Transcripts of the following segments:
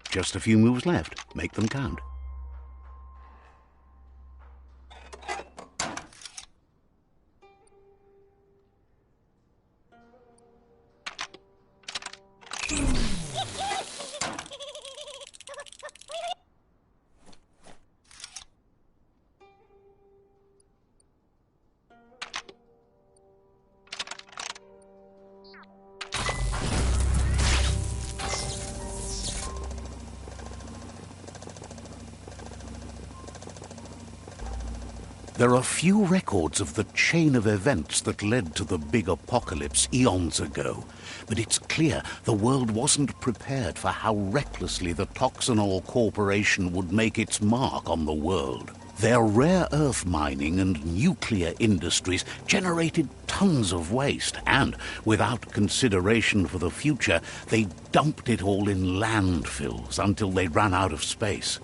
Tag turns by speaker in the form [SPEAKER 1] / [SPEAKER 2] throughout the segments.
[SPEAKER 1] Just a few moves left. Make them count. There are few records of the chain of events that led to the big apocalypse eons ago, but it's clear the world wasn't prepared for how recklessly the Toxanol Corporation would make its mark on the world. Their rare earth mining and nuclear industries generated tons of waste, and, without consideration for the future, they dumped it all in landfills until they ran out of space.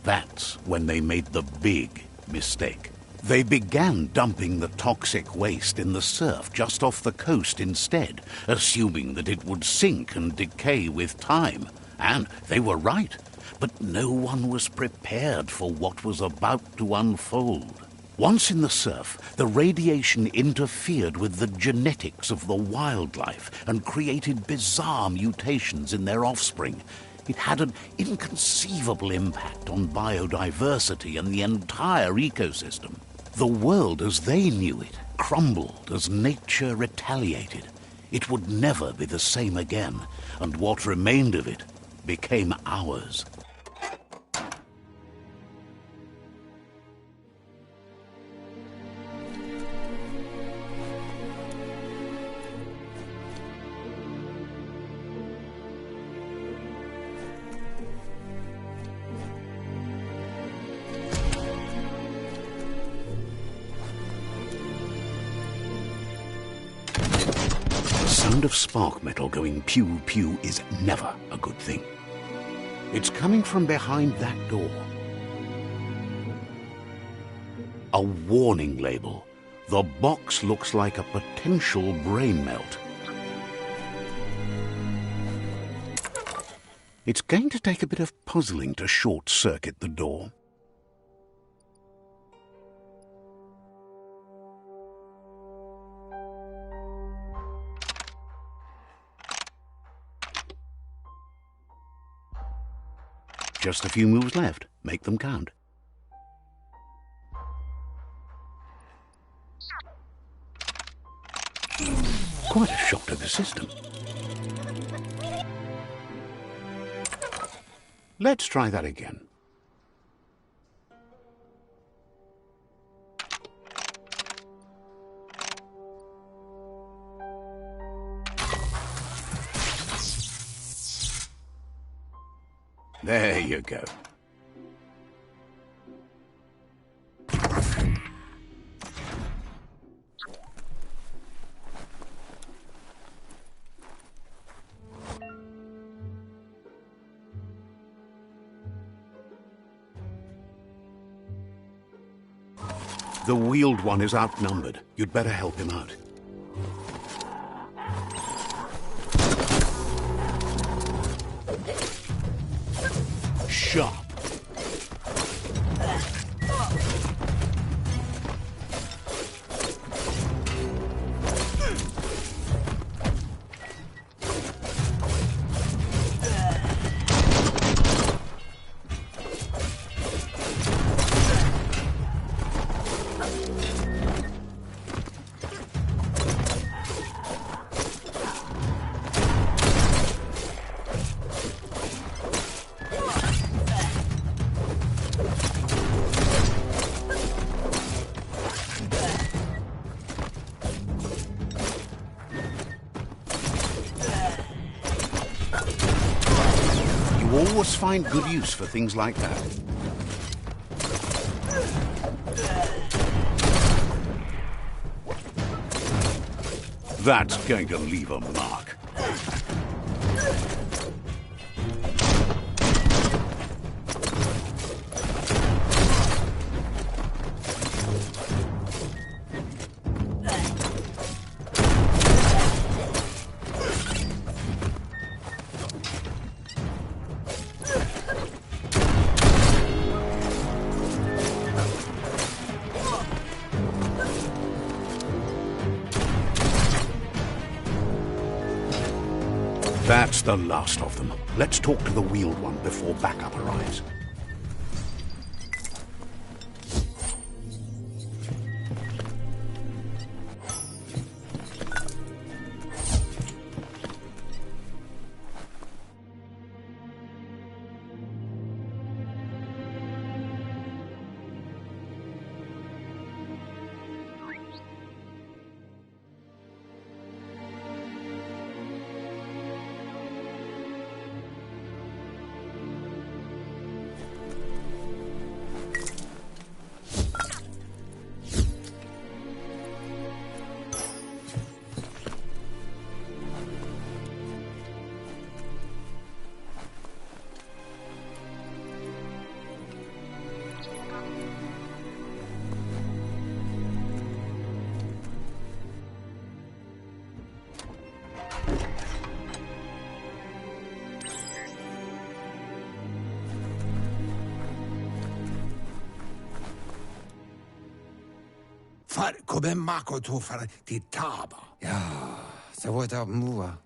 [SPEAKER 1] That's when they made the big mistake. They began dumping the toxic waste in the surf just off the coast instead, assuming that it would sink and decay with time. And they were right, but no one was prepared for what was about to unfold. Once in the surf, the radiation interfered with the genetics of the wildlife and created bizarre mutations in their offspring. It had an inconceivable impact on biodiversity and the entire ecosystem. The world as they knew it crumbled as nature retaliated. It would never be the same again, and what remained of it became ours. The sound of spark metal going pew-pew is never a good thing. It's coming from behind that door. A warning label. The box looks like a potential brain melt. It's going to take a bit of puzzling to short-circuit the door. Just a few moves left. Make them count. Quite a shock to the system. Let's try that again. There you go. The wheeled one is outnumbered. You'd better help him out. Sharp. Always find good use for things like that. That's going to leave a mark. That's the last of them. Let's talk to the wheeled one before backup arrives.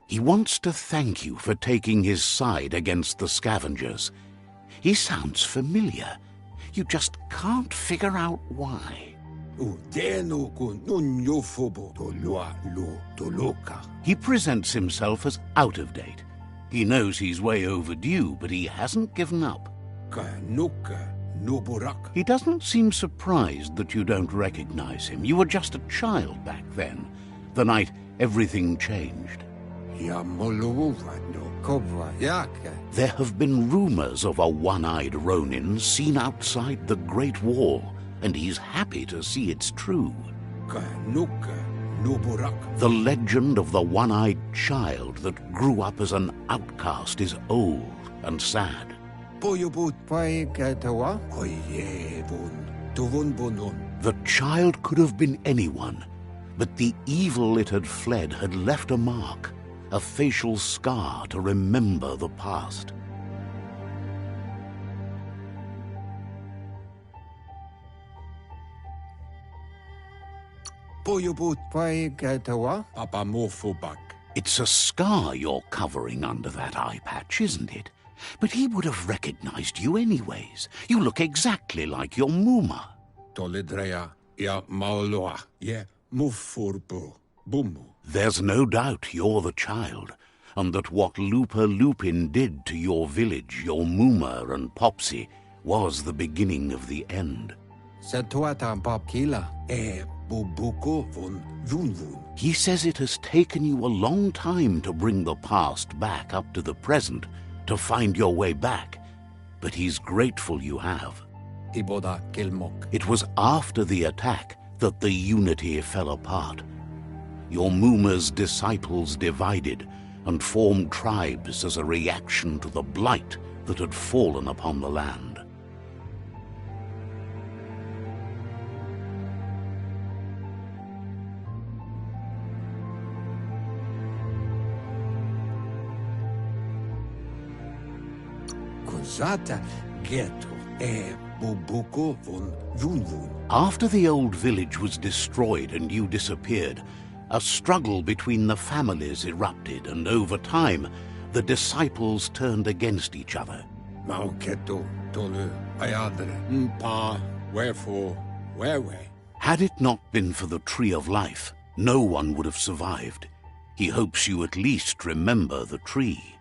[SPEAKER 1] He wants to thank you for taking his side against the scavengers. He sounds familiar. You just can't figure out why. He presents himself as out of date. He knows he's way overdue, but he hasn't given up. He doesn't seem surprised that you don't recognize him. You were just a child back then, the night everything changed. There have been rumors of a one-eyed Ronin seen outside the Great Wall, and he's happy to see it's true. The legend of the one-eyed child that grew up as an outcast is old and sad. The child could have been anyone, but the evil it had fled had left a mark, a facial scar to remember the past. It's a scar you're covering under that eye patch, isn't it? But he would have recognized you anyways. You look exactly like your Muma. There's no doubt you're the child, and that what Lupa Lupin did to your village, your Muma and Popsy, was the beginning of the end. He says it has taken you a long time to bring the past back up to the present, to find your way back, but he's grateful you have. It was after the attack that the unity fell apart. Your Muma's disciples divided and formed tribes as a reaction to the blight that had fallen upon the land. After the old village was destroyed and you disappeared, a struggle between the families erupted, and over time, the disciples turned against each other. Had it not been for the Tree of Life, no one would have survived. He hopes you at least remember the tree.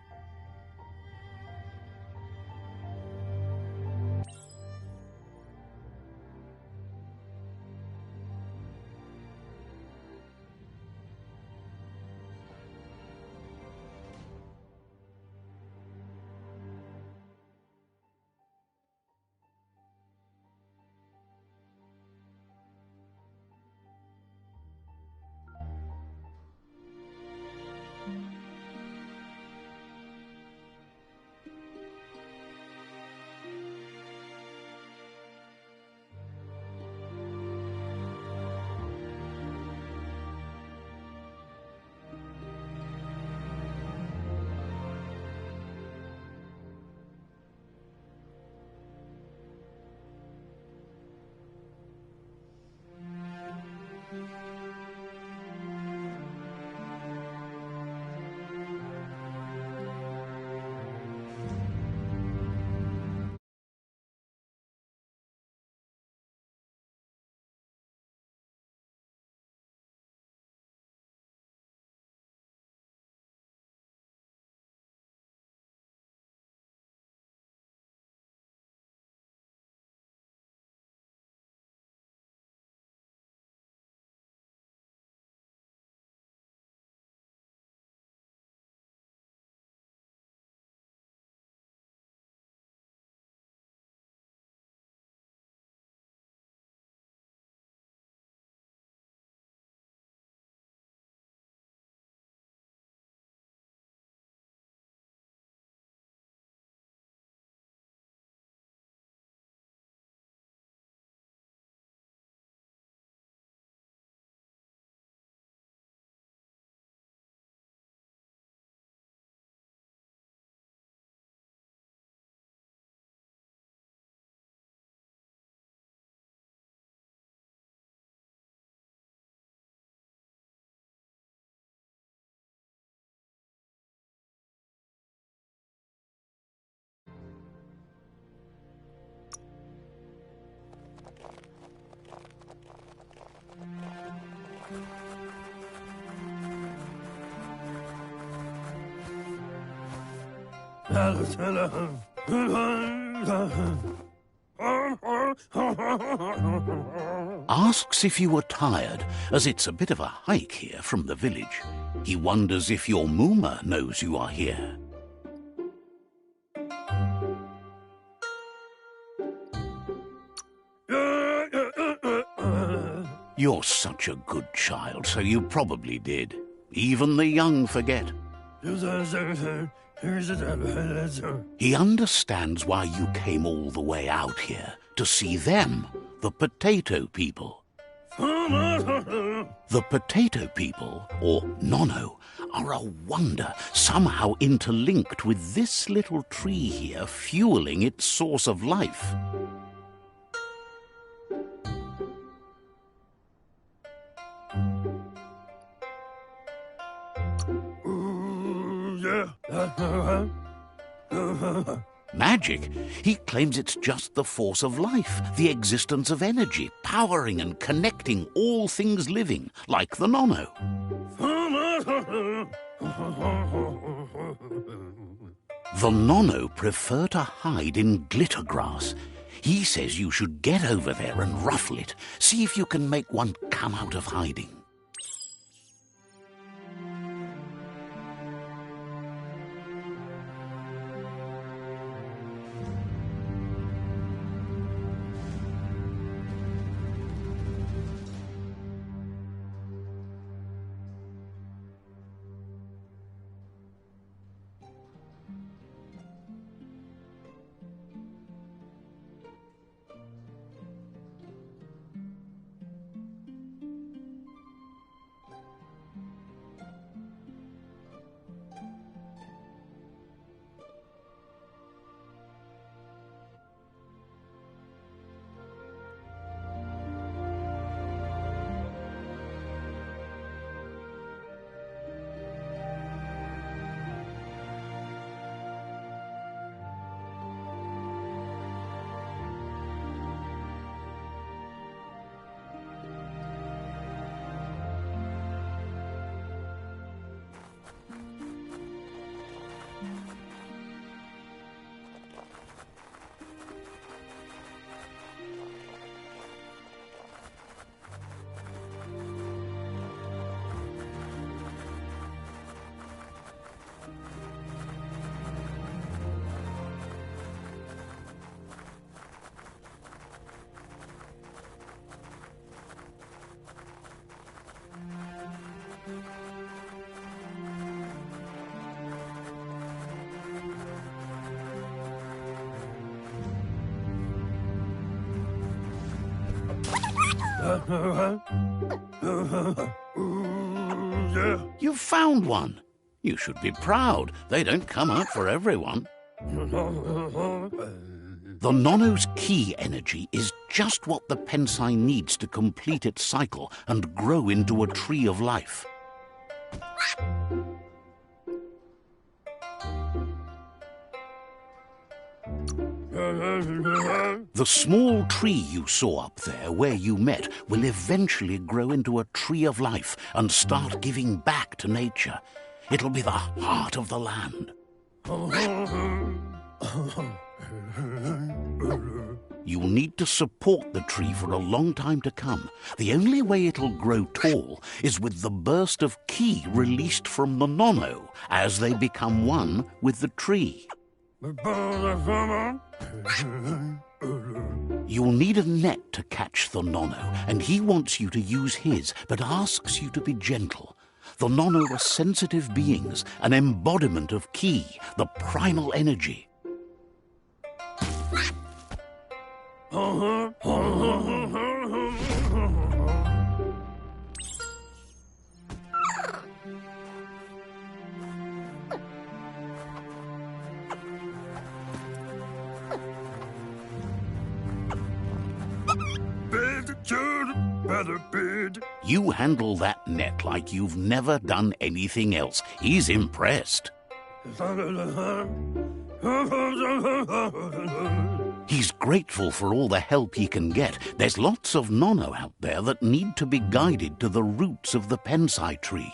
[SPEAKER 1] Asks if you are tired, as it's a bit of a hike here from the village. He wonders if your Mooma knows you are here. You're such a good child, so you probably did. Even the young forget. He understands why you came all the way out here, to see them, the potato people. The potato people, or Nono, are a wonder, somehow interlinked with this little tree here, fueling its source of life. Magic? He claims it's just the force of life, the existence of energy, powering and connecting all things living, like the Nono. The Nono prefer to hide in glitter grass. He says you should get over there and ruffle it. See if you can make one come out of hiding. You found one. You should be proud. They don't come out for everyone. The Nono's key energy is just what the Pensai needs to complete its cycle and grow into a tree of life. The small tree you saw up there where you met will eventually grow into a tree of life and start giving back to nature. It'll be the heart of the land. You'll need to support the tree for a long time to come. The only way it'll grow tall is with the burst of ki released from the Nono as they become one with the tree. You'll need a net to catch the Nono, and he wants you to use his, but asks you to be gentle. The Nono are sensitive beings, an embodiment of ki, the primal energy. You handle that net like you've never done anything else. He's impressed. He's grateful for all the help he can get. There's lots of Nono out there that need to be guided to the roots of the Pensai tree.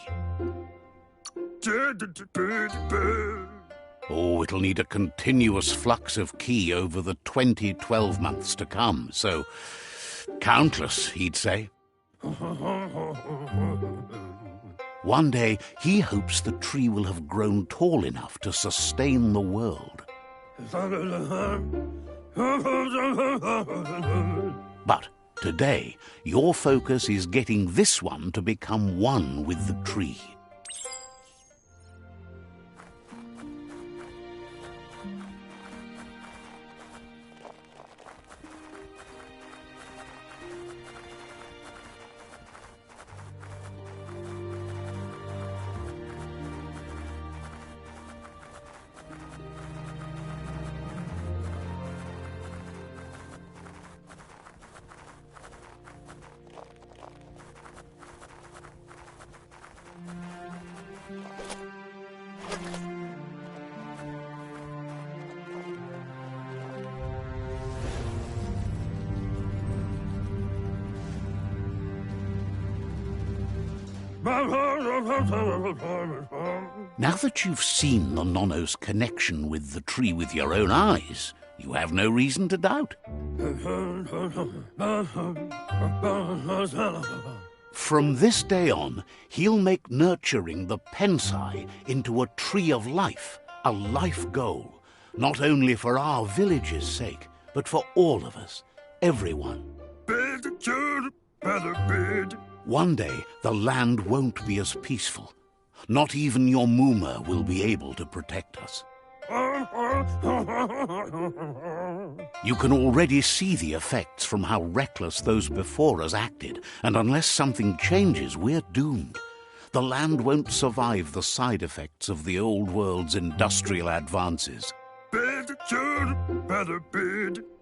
[SPEAKER 1] Oh, it'll need a continuous flux of ki over the 12 months to come, so countless, he'd say. One day, he hopes the tree will have grown tall enough to sustain the world. But today, your focus is getting this one to become one with the tree. Now that you've seen the Nonno's connection with the tree with your own eyes, you have no reason to doubt. From this day on, he'll make nurturing the Pensai into a tree of life, a life goal, not only for our village's sake, but for all of us, everyone. One day, the land won't be as peaceful. Not even your Muma will be able to protect us. You can already see the effects from how reckless those before us acted, and unless something changes, we're doomed. The land won't survive the side effects of the old world's industrial advances.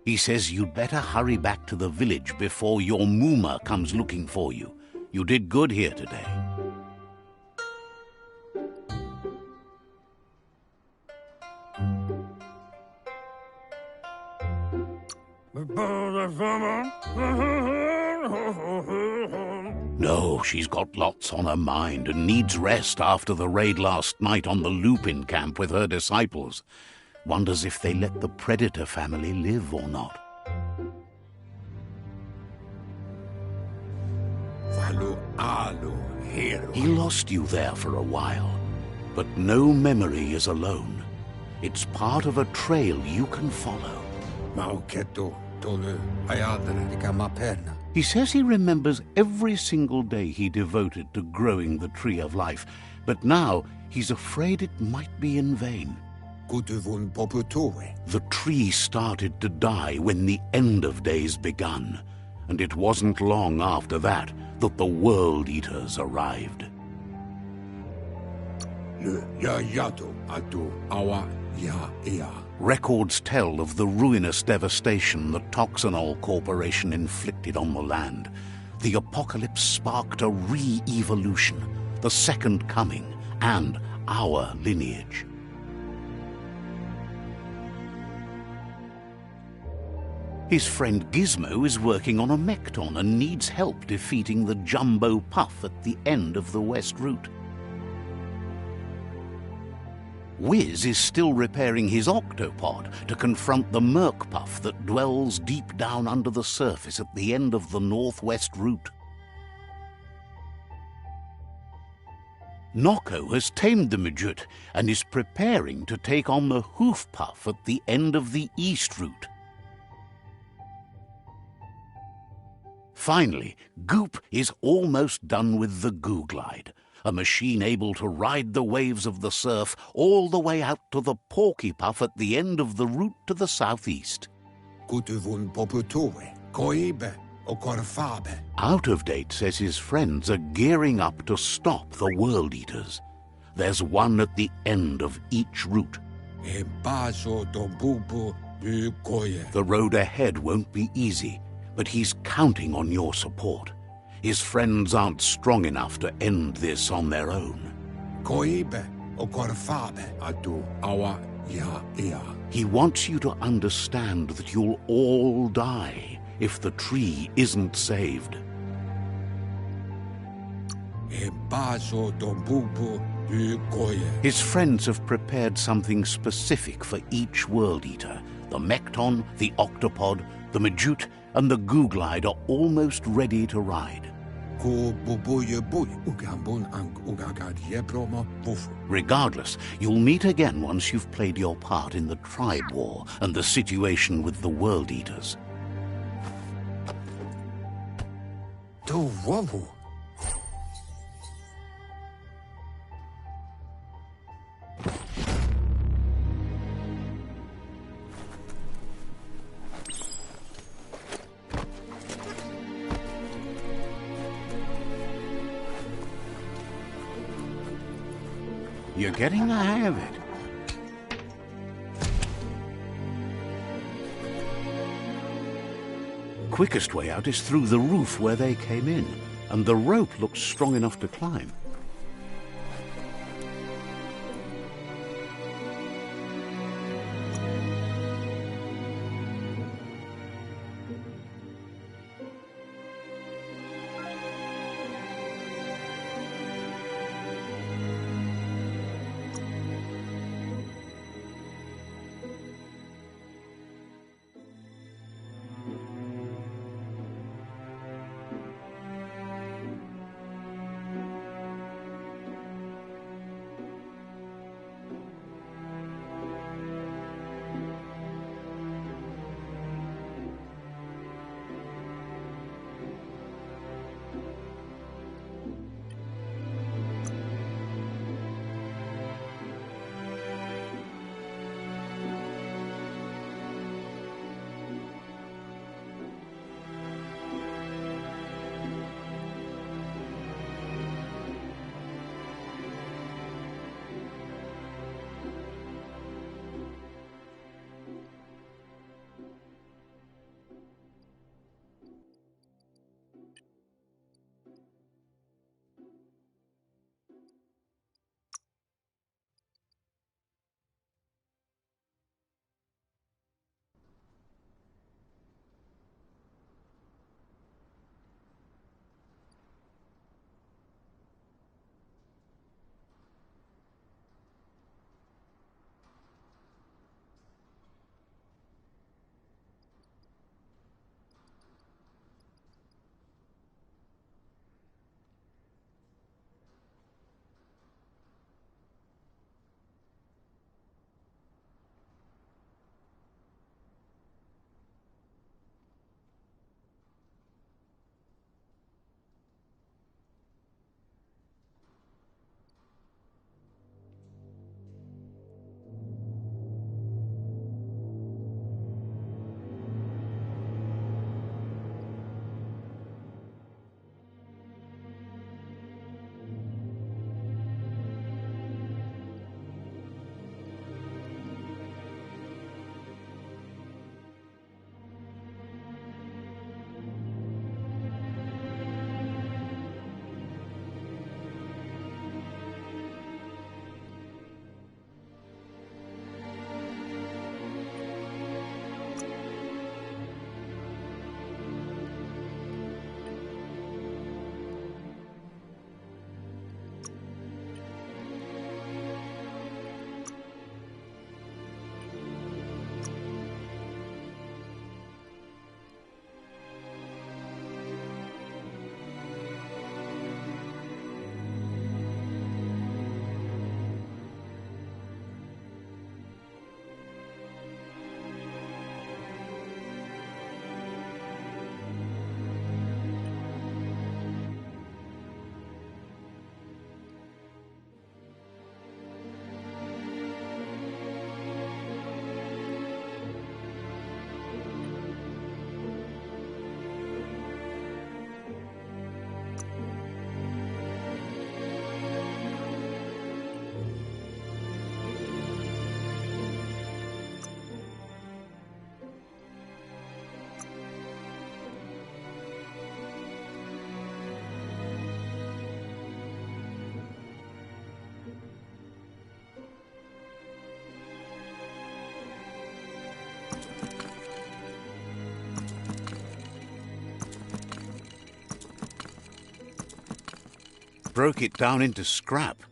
[SPEAKER 1] He says you'd better hurry back to the village before your Muma comes looking for you. You did good here today. No, she's got lots on her mind and needs rest after the raid last night on the Lupin camp with her disciples. Wonders if they let the Predator family live or not. He lost you there for a while, but no memory is alone. It's part of a trail you can follow. He says he remembers every single day he devoted to growing the Tree of Life, but now he's afraid it might be in vain. The tree started to die when the end of days begun, and it wasn't long after that that the World Eaters arrived. Records tell of the ruinous devastation the Toxanol Corporation inflicted on the land. The apocalypse sparked a re-evolution, the Second Coming, and our lineage. His friend Gizmo is working on a Mekton and needs help defeating the Jumbo Puff at the end of the West Route. Wiz is still repairing his octopod to confront the Merc Puff that dwells deep down under the surface at the end of the Northwest Route. Noko has tamed the Midget and is preparing to take on the Hoof Puff at the end of the East Route. Finally, Goop is almost done with the Goo Glide, a machine able to ride the waves of the surf all the way out to the Porky Puff at the end of the route to the southeast. Out of Date says his friends are gearing up to stop the World Eaters. There's one at the end of each route. The road ahead won't be easy, but he's counting on your support. His friends aren't strong enough to end this on their own. He wants you to understand that you'll all die if the tree isn't saved. His friends have prepared something specific for each World Eater. The Mekton, the Octopod, the Majute, and the Googlide are almost ready to ride. Regardless, you'll meet again once you've played your part in the tribe war and the situation with the World Eaters. You're getting the hang of it. Quickest way out is through the roof where they came in, and the rope looks strong enough to climb. Broke it down into scrap.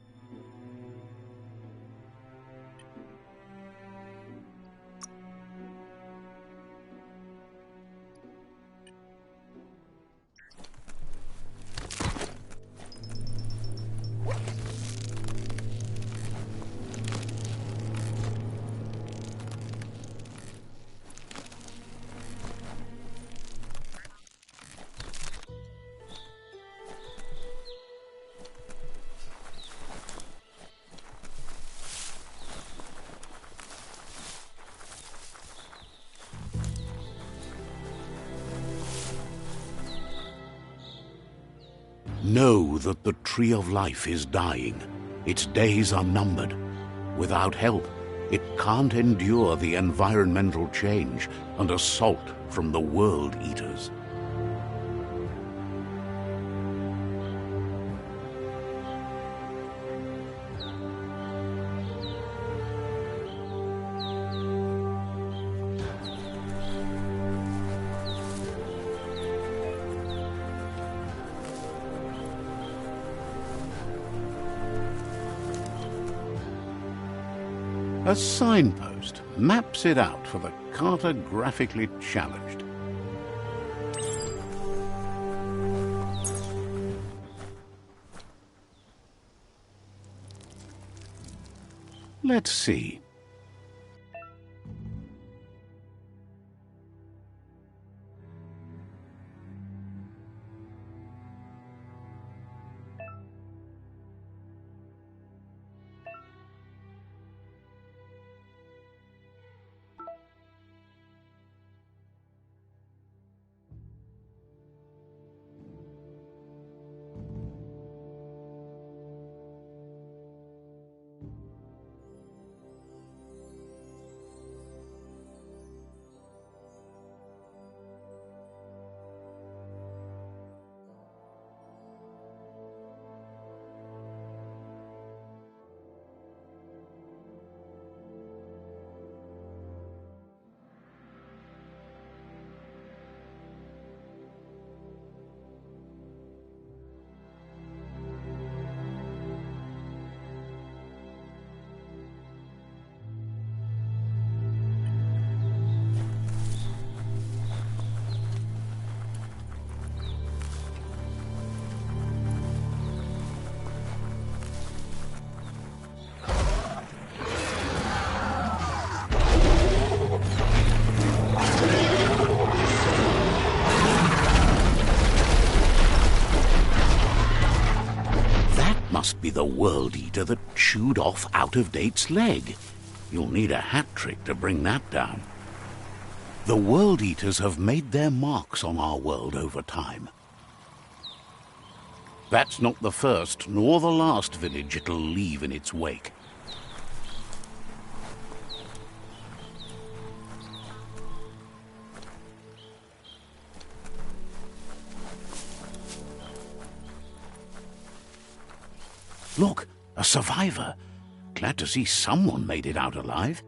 [SPEAKER 1] Know that the Tree of Life is dying. Its days are numbered. Without help, it can't endure the environmental change and assault from the World Eaters. A signpost maps it out for the cartographically challenged. Let's see. Must be the World Eater that chewed off Out-of-Date's leg. You'll need a hat trick to bring that down. The World Eaters have made their marks on our world over time. That's not the first nor the last village it'll leave in its wake. Look, a survivor. Glad to see someone made it out alive.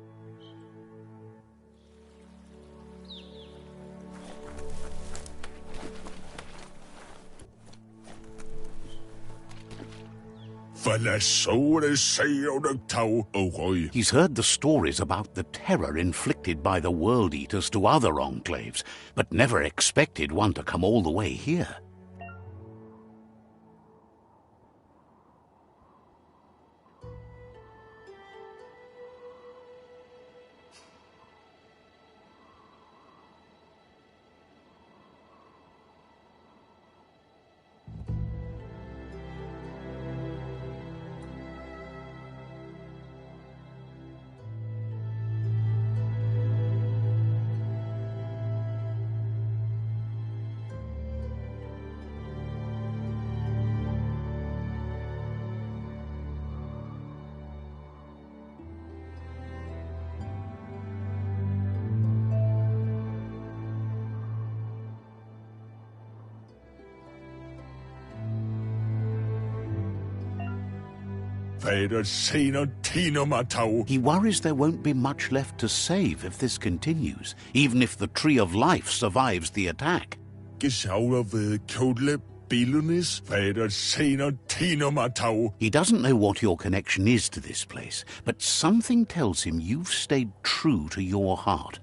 [SPEAKER 1] He's heard the stories about the terror inflicted by the World Eaters to other enclaves, but never expected one to come all the way here. He worries there won't be much left to save if this continues, even if the Tree of Life survives the attack. He doesn't know what your connection is to this place, but something tells him you've stayed true to your heart.